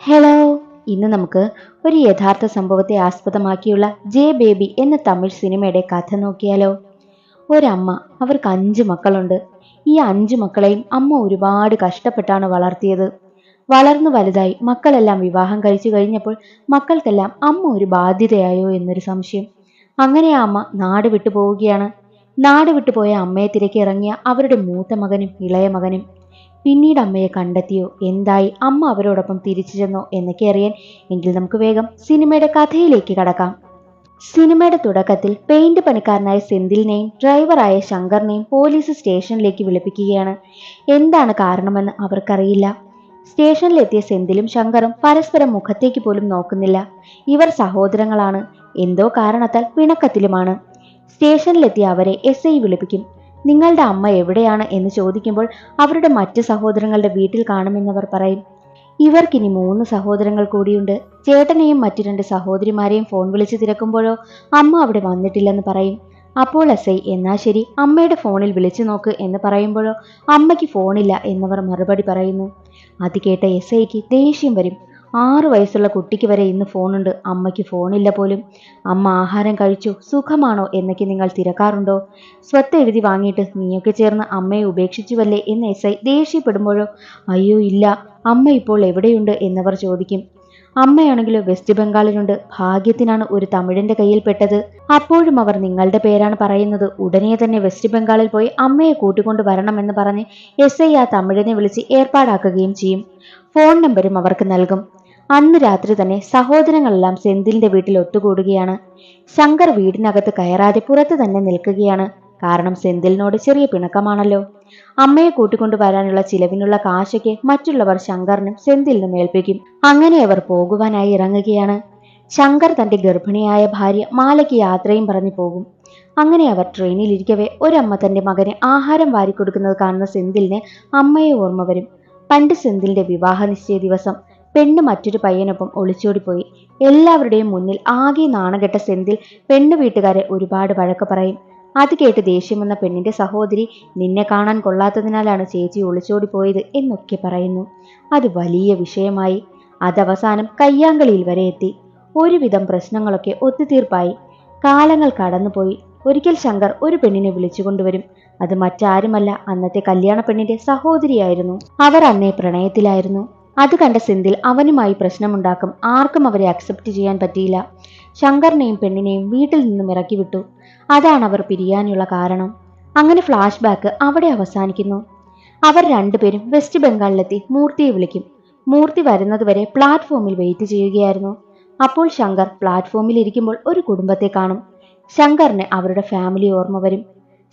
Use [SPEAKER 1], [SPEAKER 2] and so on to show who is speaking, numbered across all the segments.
[SPEAKER 1] Hello, ഇന്ന് നമുക്ക് ഒരു യഥാർത്ഥ സംഭവത്തെ ആസ്പദമാക്കിയുള്ള ജെ ബേബി എന്ന തമിഴ് സിനിമയുടെ കഥ നോക്കിയാലോ. ഒരമ്മ, അവർക്ക് 5 മക്കളുണ്ട്. ഈ 5 മക്കളെയും അമ്മ ഒരുപാട് കഷ്ടപ്പെട്ടാണ് വളർത്തിയത്. വളർന്നു വലുതായി മക്കളെല്ലാം വിവാഹം കഴിച്ചു കഴിഞ്ഞപ്പോൾ മക്കൾക്കെല്ലാം അമ്മ ഒരു ബാധ്യതയായോ എന്നൊരു സംശയം. അങ്ങനെ ആ അമ്മ നാട് വിട്ടു പോവുകയാണ്. നാട് വിട്ടുപോയ അമ്മയെ തിരക്കി ഇറങ്ങിയ അവരുടെ മൂത്ത മകനും ഇളയ മകനും പിന്നീട് അമ്മയെ കണ്ടെത്തിയോ, എന്തായി, അമ്മ അവരോടൊപ്പം തിരിച്ചു ചെന്നോ എന്നൊക്കെ അറിയാൻ എങ്കിൽ നമുക്ക് വേഗം സിനിമയുടെ കഥയിലേക്ക് കടക്കാം. സിനിമയുടെ തുടക്കത്തിൽ പെയിന്റ് പണിക്കാരനായ സെന്തിലിനെയും ഡ്രൈവറായ ശങ്കറിനെയും പോലീസ് സ്റ്റേഷനിലേക്ക് വിളിപ്പിക്കുകയാണ്. എന്താണ് കാരണമെന്ന് അവർക്കറിയില്ല. സ്റ്റേഷനിലെത്തിയ സെന്തിലും ശങ്കറും പരസ്പരം മുഖത്തേക്ക് പോലും നോക്കുന്നില്ല. ഇവർ സഹോദരങ്ങളാണ്. എന്തോ കാരണത്താൽ പിണക്കത്തിലുമാണ്. സ്റ്റേഷനിലെത്തിയ അവരെ SI വിളിപ്പിക്കും. നിങ്ങളുടെ അമ്മ എവിടെയാണ് എന്ന് ചോദിക്കുമ്പോൾ അവരുടെ മറ്റ് സഹോദരങ്ങളുടെ വീട്ടിൽ കാണുമെന്നവർ പറയും. ഇവർക്കിനി 3 സഹോദരങ്ങൾ കൂടിയുണ്ട്. ചേട്ടനെയും മറ്റു 2 സഹോദരിമാരെയും ഫോൺ വിളിച്ച് തിരക്കുമ്പോഴോ അമ്മ അവിടെ വന്നിട്ടില്ലെന്ന് പറയും. അപ്പോൾ SI എന്നാ ശരി, അമ്മയുടെ ഫോണിൽ വിളിച്ചു നോക്ക് എന്ന് പറയുമ്പോഴോ അമ്മയ്ക്ക് ഫോണില്ല എന്നവർ മറുപടി പറയുന്നു. അത് കേട്ട SIക്ക് ദേഷ്യം വരും. 6 വയസ്സുള്ള കുട്ടിക്ക് വരെ ഇന്ന് ഫോണുണ്ട്, അമ്മയ്ക്ക് ഫോണില്ല പോലും. അമ്മ ആഹാരം കഴിച്ചു, സുഖമാണോ എന്നൊക്കെ നിങ്ങൾ തിരക്കാറുണ്ടോ? സ്വത്ത് എഴുതി വാങ്ങിയിട്ട് നീയൊക്കെ ചേർന്ന് അമ്മയെ ഉപേക്ഷിച്ചുവല്ലേ എന്ന് SI ദേഷ്യപ്പെടുമ്പോഴോ അയ്യോ ഇല്ല, അമ്മ ഇപ്പോൾ എവിടെയുണ്ട് എന്നവർ ചോദിക്കും. അമ്മയാണെങ്കിലോ വെസ്റ്റ് ബംഗാളിലുണ്ട്, ഭാഗ്യത്തിനാണ് ഒരു തമിഴന്റെ കയ്യിൽ പെട്ടത്. അപ്പോഴും അവർ നിങ്ങളുടെ പേരാണ് പറയുന്നത്. ഉടനെ തന്നെ വെസ്റ്റ് ബംഗാളിൽ പോയി അമ്മയെ കൂട്ടിക്കൊണ്ട് വരണമെന്ന് പറഞ്ഞ് SI ആ തമിഴനെ വിളിച്ച് ഏർപ്പാടാക്കുകയും ചെയ്യും. ഫോൺ നമ്പരും അവർക്ക് നൽകും. അന്ന് രാത്രി തന്നെ സഹോദരങ്ങളെല്ലാം സെന്തിലിന്റെ വീട്ടിൽ ഒത്തുകൂടുകയാണ്. ശങ്കർ വീടിനകത്ത് കയറാതെ പുറത്ത് തന്നെ നിൽക്കുകയാണ്. കാരണം സെന്തിലിനോട് ചെറിയ പിണക്കമാണല്ലോ. അമ്മയെ കൂട്ടിക്കൊണ്ടു വരാനുള്ള ചിലവിനുള്ള കാശൊക്കെ മറ്റുള്ളവർ ശങ്കറിനും സെന്തിലിനും ഏൽപ്പിക്കും. അങ്ങനെ അവർ പോകുവാനായി ഇറങ്ങുകയാണ്. ശങ്കർ തന്റെ ഗർഭിണിയായ ഭാര്യ മാലയ്ക്ക് യാത്രയും പറഞ്ഞു പോകും. അങ്ങനെ അവർ ട്രെയിനിലിരിക്കവേ ഒരമ്മ തന്റെ മകന് ആഹാരം വാരിക്കൊടുക്കുന്നത് കാണുന്ന സെന്തിലിന് അമ്മയെ ഓർമ്മ വരും. പണ്ട് സെന്തിലിന്റെ വിവാഹ നിശ്ചയ ദിവസം പെണ്ണ് മറ്റൊരു പയ്യനൊപ്പം ഒളിച്ചോടിപ്പോയി. എല്ലാവരുടെയും മുന്നിൽ ആകെ നാണകെട്ട സെന്തിൽ പെണ്ണു വീട്ടുകാരെ ഒരുപാട് വഴക്ക് പറയും. അത് കേട്ട് ദേഷ്യം വന്ന പെണ്ണിന്റെ സഹോദരി നിന്നെ കാണാൻ കൊള്ളാത്തതിനാലാണ് ചേച്ചി ഒളിച്ചോടിപ്പോയത് എന്നൊക്കെ പറയുന്നു. അത് വലിയ വിഷയമായി. അതവസാനം കയ്യാങ്കളിയിൽ വരെ എത്തി. ഒരുവിധം പ്രശ്നങ്ങളൊക്കെ ഒത്തുതീർപ്പായി. കാലങ്ങൾ കടന്നുപോയി. ഒരിക്കൽ ശങ്കർ ഒരു പെണ്ണിനെ വിളിച്ചുകൊണ്ടുവരും. അത് മറ്റാരുമല്ല, അന്നത്തെ കല്യാണ പെണ്ണിന്റെ സഹോദരിയായിരുന്നു. അവർ അന്നേ പ്രണയത്തിലായിരുന്നു. അത് കണ്ട സെന്തിൽ അവനുമായി പ്രശ്നമുണ്ടാക്കും. ആർക്കും അവരെ അക്സെപ്റ്റ് ചെയ്യാൻ പറ്റിയില്ല. ശങ്കറിനെയും പെണ്ണിനെയും വീട്ടിൽ നിന്നും ഇറക്കി വിട്ടു. അതാണ് അവർ പിരിയാനുള്ള കാരണം. അങ്ങനെ ഫ്ലാഷ് ബാക്ക് അവിടെ അവസാനിക്കുന്നു. അവർ രണ്ടുപേരും വെസ്റ്റ് ബംഗാളിലെത്തി മൂർത്തിയെ വിളിക്കും. മൂർത്തി വരുന്നതുവരെ പ്ലാറ്റ്ഫോമിൽ വെയിറ്റ് ചെയ്യുകയായിരുന്നു. അപ്പോൾ ശങ്കർ പ്ലാറ്റ്ഫോമിൽ ഇരിക്കുമ്പോൾ ഒരു കുടുംബത്തെ കാണും. ശങ്കറിന് അവരുടെ ഫാമിലി ഓർമ്മ വരും.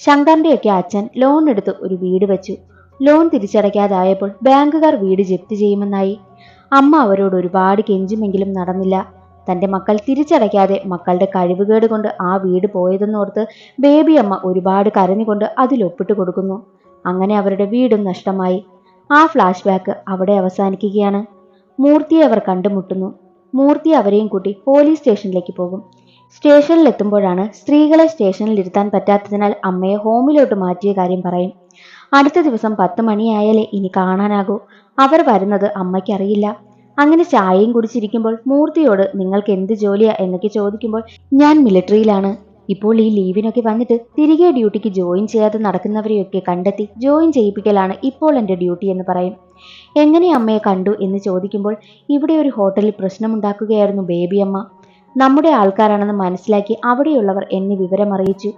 [SPEAKER 1] ശങ്കറിന്റെയൊക്കെ അച്ഛൻ ലോൺ എടുത്ത് ഒരു വീട് വെച്ചു. ലോൺ തിരിച്ചടയ്ക്കാതായപ്പോൾ ബാങ്കുകാർ വീട് ജപ്തി ചെയ്യുമെന്നായി. അമ്മ അവരോട് ഒരുപാട് കെഞ്ചുമെങ്കിലും നടന്നില്ല. തന്റെ മക്കൾ തിരിച്ചടയ്ക്കാതെ മക്കളുടെ കഴിവുകേട് കൊണ്ട് ആ വീട് പോയതെന്നോർത്ത് ബേബി അമ്മ ഒരുപാട് കരഞ്ഞുകൊണ്ട് അതിൽ ഒപ്പിട്ട് കൊടുക്കുന്നു. അങ്ങനെ അവരുടെ വീടും നഷ്ടമായി. ആ ഫ്ലാഷ് ബാക്ക് അവിടെ അവസാനിക്കുകയാണ്. മൂർത്തിയെ അവർ കണ്ടുമുട്ടുന്നു. മൂർത്തി അവരെയും കൂട്ടി പോലീസ് സ്റ്റേഷനിലേക്ക് പോകും. സ്റ്റേഷനിലെത്തുമ്പോഴാണ് സ്ത്രീകളെ സ്റ്റേഷനിൽ ഇരുത്താൻ പറ്റാത്തതിനാൽ അമ്മയെ ഹോമിലോട്ട് മാറ്റിയ കാര്യം പറയും. അടുത്ത ദിവസം 10 മണിയായാലേ ഇനി കാണാനാകൂ. അവർ വരുന്നത് അമ്മയ്ക്കറിയില്ല. അങ്ങനെ ചായയും കുടിച്ചിരിക്കുമ്പോൾ മൂർത്തിയോട് നിങ്ങൾക്ക് എന്ത് ജോലിയാ എന്നൊക്കെ ചോദിക്കുമ്പോൾ ഞാൻ മിലിറ്ററിയിലാണ്. ഇപ്പോൾ ഈ ലീവിനൊക്കെ വന്നിട്ട് തിരികെ ഡ്യൂട്ടിക്ക് ജോയിൻ ചെയ്യാതെ നടക്കുന്നവരെയൊക്കെ കണ്ടെത്തി ജോയിൻ ചെയ്യിപ്പിക്കലാണ് ഇപ്പോൾ എൻ്റെ ഡ്യൂട്ടി എന്ന് പറയും. എങ്ങനെ അമ്മയെ കണ്ടു എന്ന് ചോദിക്കുമ്പോൾ ഇവിടെ ഒരു ഹോട്ടലിൽ പ്രശ്നമുണ്ടാക്കുകയായിരുന്നു ബേബി അമ്മ. നമ്മുടെ ആൾക്കാരാണെന്ന് മനസ്സിലാക്കി അവിടെയുള്ളവർ എന്നെ വിവരമറിയിച്ചു.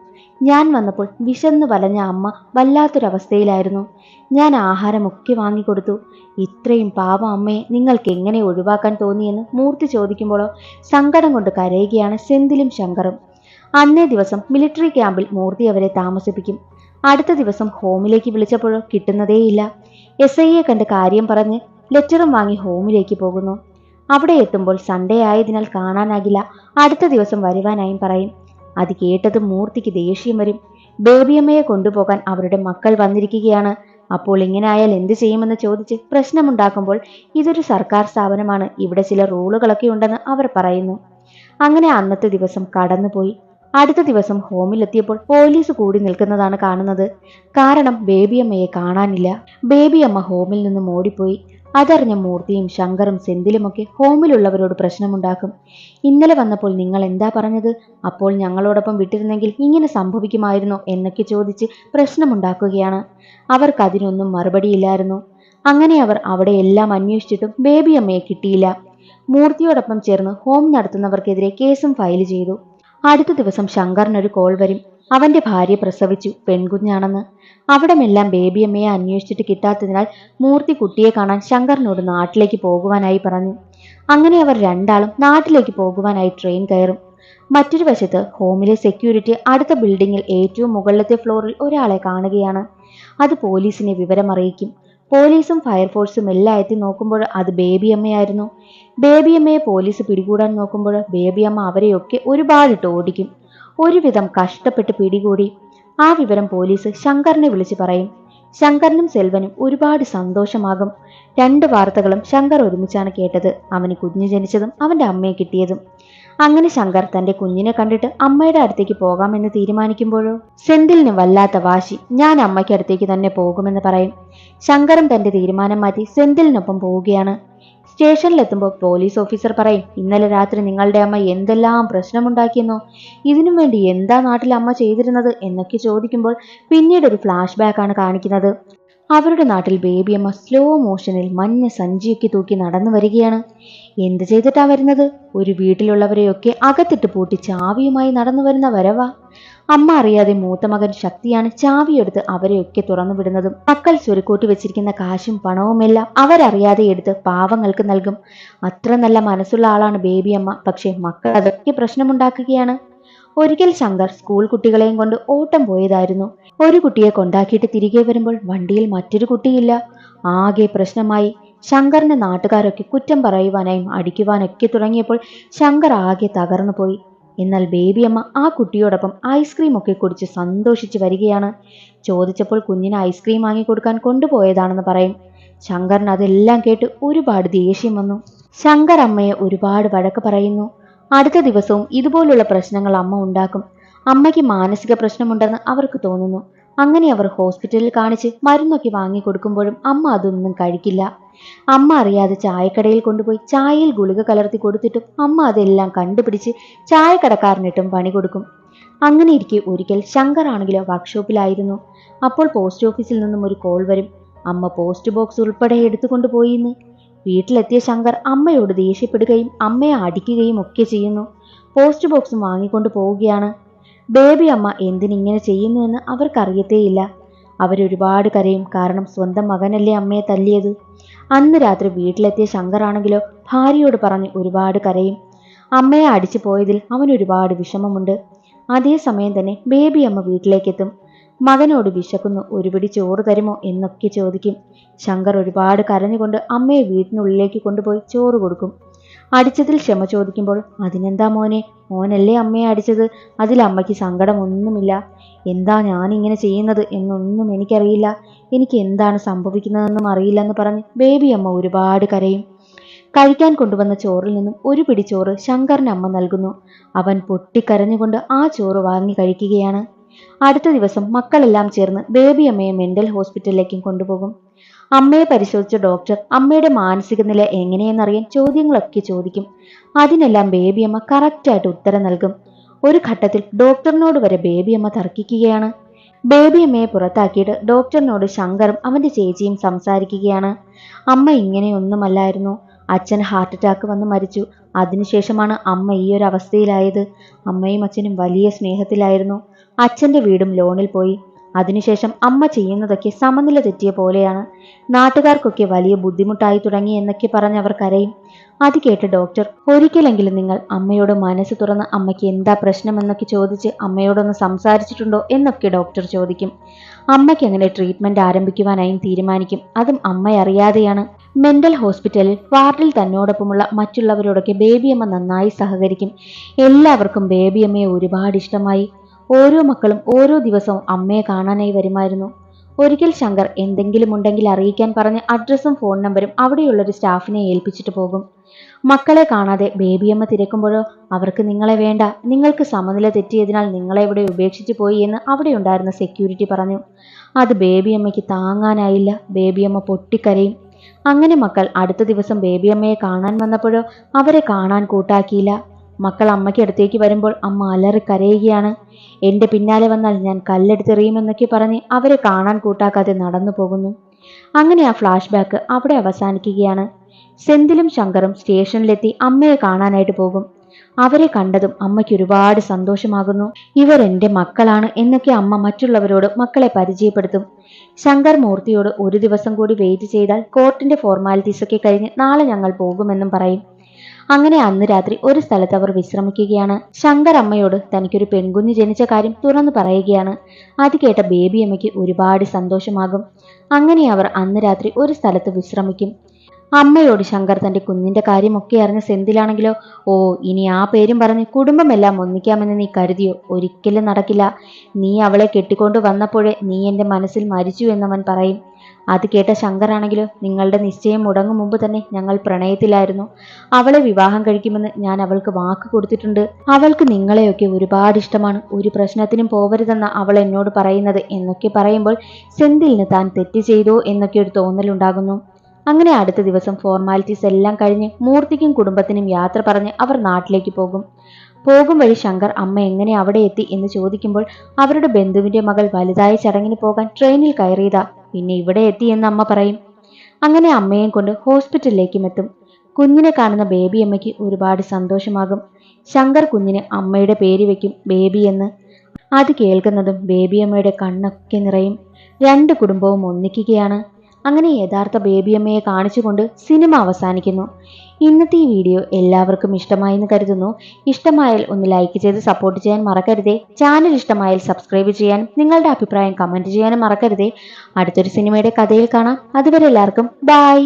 [SPEAKER 1] ഞാൻ വന്നപ്പോൾ വിശന്നു വലഞ്ഞ അമ്മ വല്ലാത്തൊരവസ്ഥയിലായിരുന്നു. ഞാൻ ആഹാരമൊക്കെ വാങ്ങിക്കൊടുത്തു. ഇത്രയും പാവം അമ്മയെ നിങ്ങൾക്ക് എങ്ങനെ ഒഴിവാക്കാൻ തോന്നിയെന്ന് മൂർത്തി ചോദിക്കുമ്പോഴോ സങ്കടം കൊണ്ട് കരയുകയാണ് സെന്തിലും ശങ്കറും. അന്നേ ദിവസം മിലിറ്ററി ക്യാമ്പിൽ മൂർത്തി അവരെ താമസിപ്പിക്കും. അടുത്ത ദിവസം ഹോമിലേക്ക് വിളിച്ചപ്പോഴോ കിട്ടുന്നതേയില്ല. SIയെ കണ്ട് കാര്യം പറഞ്ഞ് ലെറ്ററും വാങ്ങി ഹോമിലേക്ക് പോകുന്നു. അവിടെ എത്തുമ്പോൾ സൺഡേ ആയതിനാൽ കാണാനാകില്ല. അടുത്ത ദിവസം വരുവാനായും പറയും. അത് കേട്ടത് മൂർത്തിക്ക് ദേഷ്യം വരും. ബേബിയമ്മയെ കൊണ്ടുപോകാൻ അവരുടെ മക്കൾ വന്നിരിക്കുകയാണ്. അപ്പോൾ ഇങ്ങനെ ആയാൽ എന്ത് ചെയ്യുമെന്ന് ചോദിച്ച് പ്രശ്നമുണ്ടാക്കുമ്പോൾ ഇതൊരു സർക്കാർ സ്ഥാപനമാണ്, ഇവിടെ ചില റൂളുകളൊക്കെ ഉണ്ടെന്ന് അവർ പറയുന്നു. അങ്ങനെ അന്നത്തെ ദിവസം കടന്നുപോയി. അടുത്ത ദിവസം ഹോമിലെത്തിയപ്പോൾ പോലീസ് കൂടി നിൽക്കുന്നതാണ് കാണുന്നത്. കാരണം ബേബിയമ്മയെ കാണാനില്ല. ബേബിയമ്മ ഹോമിൽ നിന്നും ഓടിപ്പോയി. അതറിഞ്ഞ മൂർത്തിയും ശങ്കറും സെന്തിലുമൊക്കെ ഹോമിലുള്ളവരോട് പ്രശ്നമുണ്ടാക്കും. ഇന്നലെ വന്നപ്പോൾ നിങ്ങൾ എന്താ പറഞ്ഞത്? അപ്പോൾ ഞങ്ങളോടൊപ്പം വിട്ടിരുന്നെങ്കിൽ ഇങ്ങനെ സംഭവിക്കുമായിരുന്നോ എന്നൊക്കെ ചോദിച്ച് പ്രശ്നമുണ്ടാക്കുകയാണ്. അവർക്കതിനൊന്നും മറുപടിയില്ലായിരുന്നു. അങ്ങനെ അവർ അവിടെ എല്ലാം അന്വേഷിച്ചിട്ടും ബേബി അമ്മയെ കിട്ടിയില്ല. മൂർത്തിയോടൊപ്പം ചേർന്ന് ഹോം നടത്തുന്നവർക്കെതിരെ കേസും ഫയൽ ചെയ്തു. അടുത്ത ദിവസം ശങ്കറിനൊരു കോൾ വരും. അവന്റെ ഭാര്യ പ്രസവിച്ചു, പെൺകുഞ്ഞാണെന്ന്. അവിടമെല്ലാം ബേബിയമ്മയെ അന്വേഷിച്ചിട്ട് കിട്ടാത്തതിനാൽ മൂർത്തി കുട്ടിയെ കാണാൻ ശങ്കറിനോട് നാട്ടിലേക്ക് പോകുവാനായി പറഞ്ഞു. അങ്ങനെ അവർ രണ്ടാളും നാട്ടിലേക്ക് പോകുവാനായി ട്രെയിൻ കയറും. മറ്റൊരു വശത്ത് ഹോമിലെ സെക്യൂരിറ്റി അടുത്ത ബിൽഡിങ്ങിൽ ഏറ്റവും മുകളിലത്തെ ഫ്ലോറിൽ ഒരാളെ കാണുകയാണ്. അത് പോലീസിനെ വിവരമറിയിക്കും. പോലീസും ഫയർഫോഴ്സും എല്ലാം എത്തി നോക്കുമ്പോൾ അത് ബേബിയമ്മയായിരുന്നു. ബേബിയമ്മയെ പോലീസ് പിടികൂടാൻ നോക്കുമ്പോൾ ബേബിയമ്മ അവരെയൊക്കെ ഒരുപാടിട്ട് ഓടിക്കും. ഒരുവിധം കഷ്ടപ്പെട്ട് പിടികൂടി. ആ വിവരം പോലീസ് ശങ്കറിനെ വിളിച്ചു പറയും. ശങ്കറിനും സെൽവനും ഒരുപാട് സന്തോഷമാകും. രണ്ട് വാർത്തകളും ശങ്കർ ഒരുമിച്ചാണ് കേട്ടത്. അവന് കുഞ്ഞു ജനിച്ചതും അവന്റെ അമ്മയെ കിട്ടിയതും. അങ്ങനെ ശങ്കർ തന്റെ കുഞ്ഞിനെ കണ്ടിട്ട് അമ്മയുടെ അടുത്തേക്ക് പോകാമെന്ന് തീരുമാനിക്കുമ്പോഴോ സെന്തിലിന് വല്ലാത്ത വാശി. ഞാൻ അമ്മയ്ക്ക് അടുത്തേക്ക് തന്നെ പോകുമെന്ന് പറയും. ശങ്കറും തന്റെ തീരുമാനം മാറ്റി സെന്തിലിനൊപ്പം പോവുകയാണ്. സ്റ്റേഷനിലെത്തുമ്പോൾ പോലീസ് ഓഫീസർ പറയും, ഇന്നലെ രാത്രി നിങ്ങളുടെ അമ്മ എന്തെല്ലാം പ്രശ്നമുണ്ടാക്കിയെന്നോ, ഇതിനു വേണ്ടി എന്താ നാട്ടിൽ അമ്മ ചെയ്തിരുന്നത് എന്നൊക്കെ ചോദിക്കുമ്പോൾ പിന്നീട് ഒരു ഫ്ലാഷ് ബാക്കാണ് കാണിക്കുന്നത്. അവരുടെ നാട്ടിൽ ബേബിയമ്മ സ്ലോ മോഷനിൽ മഞ്ഞ സഞ്ചിയൊക്കെ തൂക്കി നടന്നു വരികയാണ്. എന്ത് ചെയ്തിട്ടാ വരുന്നത്? ഒരു വീട്ടിലുള്ളവരെയൊക്കെ അകത്തിട്ട് പൂട്ടി ചാവിയുമായി നടന്നു വരുന്ന വരവാ. അമ്മ അറിയാതെ മൂത്ത മകൻ ശക്തിയാണ് ചാവിയെടുത്ത് അവരെയൊക്കെ തുറന്നു വിടുന്നതും. മക്കൾ സ്വരുക്കൂട്ടി വെച്ചിരിക്കുന്ന കാശും പണവുമെല്ലാം അവരറിയാതെ എടുത്ത് പാവങ്ങൾക്ക് നൽകും. അത്ര നല്ല മനസ്സുള്ള ആളാണ് ബേബിയമ്മ. പക്ഷെ മക്കൾ അതൊക്കെ പ്രശ്നമുണ്ടാക്കുകയാണ്. ഒരിക്കൽ ശങ്കർ സ്കൂൾ കുട്ടികളെയും കൊണ്ട് ഓട്ടം പോയതായിരുന്നു. ഒരു കുട്ടിയെ കൊണ്ടാക്കിയിട്ട് തിരികെ വരുമ്പോൾ വണ്ടിയിൽ മറ്റൊരു കുട്ടിയില്ല. ആകെ പ്രശ്നമായി. ശങ്കറിന്റെ നാട്ടുകാരൊക്കെ കുറ്റം പറയുവാനായും അടിക്കുവാനൊക്കെ തുടങ്ങിയപ്പോൾ ശങ്കർ ആകെ തകർന്നു പോയി. എന്നാൽ ബേബിയമ്മ ആ കുട്ടിയോടൊപ്പം ഐസ്ക്രീം ഒക്കെ കുടിച്ച് സന്തോഷിച്ച് വരികയാണ്. ചോദിച്ചപ്പോൾ കുഞ്ഞിന് ഐസ്ക്രീം വാങ്ങിക്കൊടുക്കാൻ കൊണ്ടുപോയതാണെന്ന് പറയും. ശങ്കറിന് അതെല്ലാം കേട്ട് ഒരുപാട് ദേഷ്യം വന്നു. ശങ്കർ അമ്മയെ ഒരുപാട് വഴക്ക് പറയുന്നു. അടുത്ത ദിവസവും ഇതുപോലുള്ള പ്രശ്നങ്ങൾ അമ്മ ഉണ്ടാക്കും. അമ്മയ്ക്ക് മാനസിക പ്രശ്നമുണ്ടെന്ന് അവർക്ക് തോന്നുന്നു. അങ്ങനെ അവർ ഹോസ്പിറ്റലിൽ കാണിച്ച് മരുന്നൊക്കെ വാങ്ങിക്കൊടുക്കുമ്പോഴും അമ്മ അതൊന്നും കഴിക്കില്ല. അമ്മ അറിയാതെ ചായക്കടയിൽ കൊണ്ടുപോയി ചായയിൽ ഗുളിക കലർത്തി കൊടുത്തിട്ടും അമ്മ അതെല്ലാം കണ്ടുപിടിച്ച് ചായക്കടക്കാരനിട്ടും പണി കൊടുക്കും. അങ്ങനെ ഇരിക്കെ ഒരിക്കൽ ശങ്കർ ആണെങ്കിലോ വർക്ക്ഷോപ്പിലായിരുന്നു. അപ്പോൾ പോസ്റ്റ് ഓഫീസിൽ നിന്നും ഒരു കോൾ വരും. അമ്മ പോസ്റ്റ് ബോക്സ് ഉൾപ്പെടെ എടുത്തുകൊണ്ടുപോയിന്ന്. വീട്ടിലെത്തിയ ശങ്കർ അമ്മയോട് ദേഷ്യപ്പെടുകയും അമ്മയെ അടിക്കുകയും ഒക്കെ ചെയ്യുന്നു. പോസ്റ്റ് ബോക്സും വാങ്ങിക്കൊണ്ട് പോവുകയാണ്. ബേബി അമ്മ എന്തിനിങ്ങനെ ചെയ്യുന്നുവെന്ന് അവർക്കറിയത്തേയില്ല. അവരൊരുപാട് കരയും. കാരണം സ്വന്തം മകനല്ലേ അമ്മയെ തല്ലിയത്. അന്ന് രാത്രി വീട്ടിലെത്തിയ ശങ്കർ ആണെങ്കിലോ ഭാര്യയോട് പറഞ്ഞ് ഒരുപാട് കരയും. അമ്മയെ അടിച്ചു പോയതിൽ അവന് ഒരുപാട് വിഷമമുണ്ട്. അതേസമയം തന്നെ ബേബി അമ്മ വീട്ടിലേക്കെത്തും. മകനോട് വിശക്കുന്നു, ഒരു പിടി ചോറ് തരുമോ എന്നൊക്കെ ചോദിക്കും. ശങ്കർ ഒരുപാട് കരഞ്ഞുകൊണ്ട് അമ്മയെ വീട്ടിനുള്ളിലേക്ക് കൊണ്ടുപോയി ചോറ് കൊടുക്കും. അടിച്ചതിൽ ക്ഷമ ചോദിക്കുമ്പോൾ, അതിനെന്താ മോനെ, മോനല്ലേ അമ്മയെ അടിച്ചത്, അതിൽ അമ്മയ്ക്ക് സങ്കടമൊന്നുമില്ല. എന്താ ഞാനിങ്ങനെ ചെയ്യുന്നത് എന്നൊന്നും എനിക്കറിയില്ല, എനിക്ക് എന്താണ് സംഭവിക്കുന്നതെന്നും അറിയില്ലെന്ന് പറഞ്ഞ് ബേബി അമ്മ ഒരുപാട് കരയും. കഴിക്കാൻ കൊണ്ടുവന്ന ചോറിൽ നിന്നും ഒരു പിടി ചോറ് ശങ്കറിന് അമ്മ നൽകുന്നു. അവൻ പൊട്ടിക്കരഞ്ഞുകൊണ്ട് ആ ചോറ് വാങ്ങി കഴിക്കുകയാണ്. അടുത്ത ദിവസം മക്കളെല്ലാം ചേർന്ന് ബേബി അമ്മയെ മെന്റൽ ഹോസ്പിറ്റലിലേക്കും കൊണ്ടുപോകും. അമ്മയെ പരിശോധിച്ച ഡോക്ടർ അമ്മയുടെ മാനസിക നില എങ്ങനെയെന്നറിയാൻ ചോദ്യങ്ങളൊക്കെ ചോദിക്കും. അതിനെല്ലാം ബേബിയമ്മ കറക്റ്റായിട്ട് ഉത്തരം നൽകും. ഒരു ഘട്ടത്തിൽ ഡോക്ടറിനോട് വരെ ബേബിയമ്മ തർക്കിക്കുകയാണ്. ബേബിയമ്മയെ പുറത്താക്കിയിട്ട് ഡോക്ടറിനോട് ശങ്കറും അവന്റെ ചേച്ചിയും സംസാരിക്കുകയാണ്. അമ്മ ഇങ്ങനെയൊന്നുമല്ലായിരുന്നു. അച്ഛൻ ഹാർട്ട് അറ്റാക്ക് വന്ന് മരിച്ചു. അതിനുശേഷമാണ് അമ്മ ഈ ഒരു അവസ്ഥയിലായത്. അമ്മയും അച്ഛനും വലിയ സ്നേഹത്തിലായിരുന്നു. അച്ഛന്റെ വീടും ലോണിൽ പോയി. അതിനുശേഷം അമ്മ ചെയ്യുന്നതൊക്കെ സമനില തെറ്റിയ പോലെയാണ്. നാട്ടുകാർക്കൊക്കെ വലിയ ബുദ്ധിമുട്ടായി തുടങ്ങി എന്നൊക്കെ പറഞ്ഞവർ കരയും. അത് കേട്ട് ഡോക്ടർ, ഒരിക്കലെങ്കിലും നിങ്ങൾ അമ്മയോട് മനസ്സ് തുറന്ന് അമ്മയ്ക്ക് എന്താ പ്രശ്നമെന്നൊക്കെ ചോദിച്ച് അമ്മയോടൊന്ന് സംസാരിച്ചിട്ടുണ്ടോ എന്നൊക്കെ ഡോക്ടർ ചോദിക്കും. അമ്മയ്ക്ക് അങ്ങനെ ട്രീറ്റ്മെന്റ് ആരംഭിക്കുവാനായും തീരുമാനിക്കും. അതും അമ്മയറിയാതെയാണ്. മെന്റൽ ഹോസ്പിറ്റലിൽ വാർഡിൽ തന്നോടൊപ്പമുള്ള മറ്റുള്ളവരോടൊക്കെ ബേബിയമ്മ നന്നായി സഹകരിക്കും. എല്ലാവർക്കും ബേബിയമ്മയെ ഒരുപാട് ഇഷ്ടമായി. ഓരോ മക്കളും ഓരോ ദിവസവും അമ്മയെ കാണാനായി വരുമായിരുന്നു. ഒരിക്കൽ ശങ്കർ എന്തെങ്കിലും ഉണ്ടെങ്കിൽ അറിയിക്കാൻ പറഞ്ഞ് അഡ്രസ്സും ഫോൺ നമ്പരും അവിടെയുള്ളൊരു സ്റ്റാഫിനെ ഏൽപ്പിച്ചിട്ട് പോകും. മക്കളെ കാണാതെ ബേബിയമ്മ തിരക്കുമ്പോഴോ അവർക്ക് നിങ്ങളെ വേണ്ട, നിങ്ങൾക്ക് സമനില തെറ്റിയതിനാൽ നിങ്ങളെ ഇവിടെ ഉപേക്ഷിച്ചു പോയി എന്ന് അവിടെ ഉണ്ടായിരുന്ന സെക്യൂരിറ്റി പറഞ്ഞു. അത് ബേബിയമ്മയ്ക്ക് താങ്ങാനായില്ല. ബേബിയമ്മ പൊട്ടിക്കരയും. അങ്ങനെ മക്കൾ അടുത്ത ദിവസം ബേബിയമ്മയെ കാണാൻ വന്നപ്പോഴോ അവരെ കാണാൻ കൂട്ടാക്കിയില്ല. മക്കൾ അമ്മയ്ക്കടുത്തേക്ക് വരുമ്പോൾ അമ്മ അലറി കരയുകയാണ്. എന്റെ പിന്നാലെ വന്നാൽ ഞാൻ കല്ലെടുത്തെറിയുമെന്നൊക്കെ പറഞ്ഞ് അവരെ കാണാൻ കൂട്ടാക്കാതെ നടന്നു പോകുന്നു. അങ്ങനെ ആ ഫ്ലാഷ് ബാക്ക് അവിടെ അവസാനിക്കുകയാണ്. സെന്തിലും ശങ്കറും സ്റ്റേഷനിലെത്തി അമ്മയെ കാണാനായിട്ട് പോകും. അവരെ കണ്ടതും അമ്മയ്ക്ക് ഒരുപാട് സന്തോഷമാകുന്നു. ഇവർ എന്റെ മക്കളാണ് എന്നൊക്കെ അമ്മ മറ്റുള്ളവരോട് മക്കളെ പരിചയപ്പെടുത്തും. ശങ്കർ മൂർത്തിയോട് ഒരു ദിവസം കൂടി വെയിറ്റ് ചെയ്താൽ കോർട്ടിന്റെ ഫോർമാലിറ്റീസ് ഒക്കെ കഴിഞ്ഞ് നാളെ ഞങ്ങൾ പോകുമെന്നും പറയും. അങ്ങനെ അന്ന് രാത്രി ഒരു സ്ഥലത്ത് അവർ വിശ്രമിക്കുകയാണ്. ശങ്കർ അമ്മയോട് തനിക്കൊരു പെൺകുഞ്ഞ് ജനിച്ച കാര്യം തുറന്നു പറയുകയാണ്. അത് കേട്ട ബേബി അമ്മയ്ക്ക് ഒരുപാട് സന്തോഷമാകും. അങ്ങനെ അവർ അന്ന് രാത്രി ഒരു സ്ഥലത്ത് വിശ്രമിക്കും. അമ്മയോട് ശങ്കർ തന്റെ കുഞ്ഞിന്റെ കാര്യമൊക്കെ അറിഞ്ഞ സെന്തിലാണെങ്കിലോ, ഓ ഇനി ആ പേരും പറഞ്ഞ് കുടുംബമെല്ലാം ഒന്നിക്കാമെന്ന് നീ കരുതിയോ? ഒരിക്കലും നടക്കില്ല. നീ അവളെ കെട്ടിക്കൊണ്ട് വന്നപ്പോഴേ നീ എന്റെ മനസ്സിൽ മരിച്ചു എന്നവൻ പറയും. അത് കേട്ട ശങ്കർ ആണെങ്കിലോ, നിങ്ങളുടെ നിശ്ചയം മുടങ്ങും മുമ്പ് തന്നെ ഞങ്ങൾ പ്രണയത്തിലായിരുന്നു. അവളെ വിവാഹം കഴിക്കുമെന്ന് ഞാൻ അവൾക്ക് വാക്ക് കൊടുത്തിട്ടുണ്ട്. അവൾക്ക് നിങ്ങളെയൊക്കെ ഒരുപാട് ഇഷ്ടമാണ്. ഒരു പ്രശ്നത്തിനും പോവരുതെന്ന അവൾ എന്നോട് പറയുന്നത് എന്നൊക്കെ പറയുമ്പോൾ സെന്തിലിന് താൻ തെറ്റ് ചെയ്തോ എന്നൊക്കെ ഒരു തോന്നലുണ്ടാകുന്നു. അങ്ങനെ അടുത്ത ദിവസം ഫോർമാലിറ്റീസ് എല്ലാം കഴിഞ്ഞ് മൂർത്തിക്കും കുടുംബത്തിനും യാത്ര പറഞ്ഞ് അവർ നാട്ടിലേക്ക് പോകും. പോകും വഴി ശങ്കർ അമ്മ എങ്ങനെ അവിടെ എത്തി എന്ന് ചോദിക്കുമ്പോൾ അവരുടെ ബന്ധുവിന്റെ മകൾ വലുതായ ചടങ്ങിന് പോകാൻ ട്രെയിനിൽ കയറിയതാ, പിന്നെ ഇവിടെ എത്തി എന്ന് അമ്മ പറയും. അങ്ങനെ അമ്മയെയും കൊണ്ട് ഹോസ്പിറ്റലിലേക്കും എത്തും. കുഞ്ഞിനെ കാണുന്ന ബേബി അമ്മയ്ക്ക് ഒരുപാട് സന്തോഷമാകും. ശങ്കർ കുഞ്ഞിന് അമ്മയുടെ പേര് വെക്കും ബേബി എന്ന്. അത് കേൾക്കുന്നതും ബേബി അമ്മയുടെ കണ്ണൊക്കെ നിറയും. രണ്ട് കുടുംബവും ഒന്നിക്കുകയാണ്. അങ്ങനെ യഥാർത്ഥ ബേബിയമ്മയെ കാണിച്ചുകൊണ്ട് സിനിമ അവസാനിക്കുന്നു. ഇന്നത്തെ ഈ വീഡിയോ എല്ലാവർക്കും ഇഷ്ടമായെന്ന് കരുതുന്നു. ഇഷ്ടമായാൽ ഒന്ന് ലൈക്ക് ചെയ്ത് സപ്പോർട്ട് ചെയ്യാൻ മറക്കരുതേ. ചാനൽ ഇഷ്ടമായാൽ സബ്സ്ക്രൈബ് ചെയ്യാനും നിങ്ങളുടെ അഭിപ്രായം കമന്റ് ചെയ്യാനും മറക്കരുതേ. അടുത്തൊരു സിനിമയുടെ കഥയിൽ കാണാം. അതുവരെ എല്ലാവർക്കും ബൈ.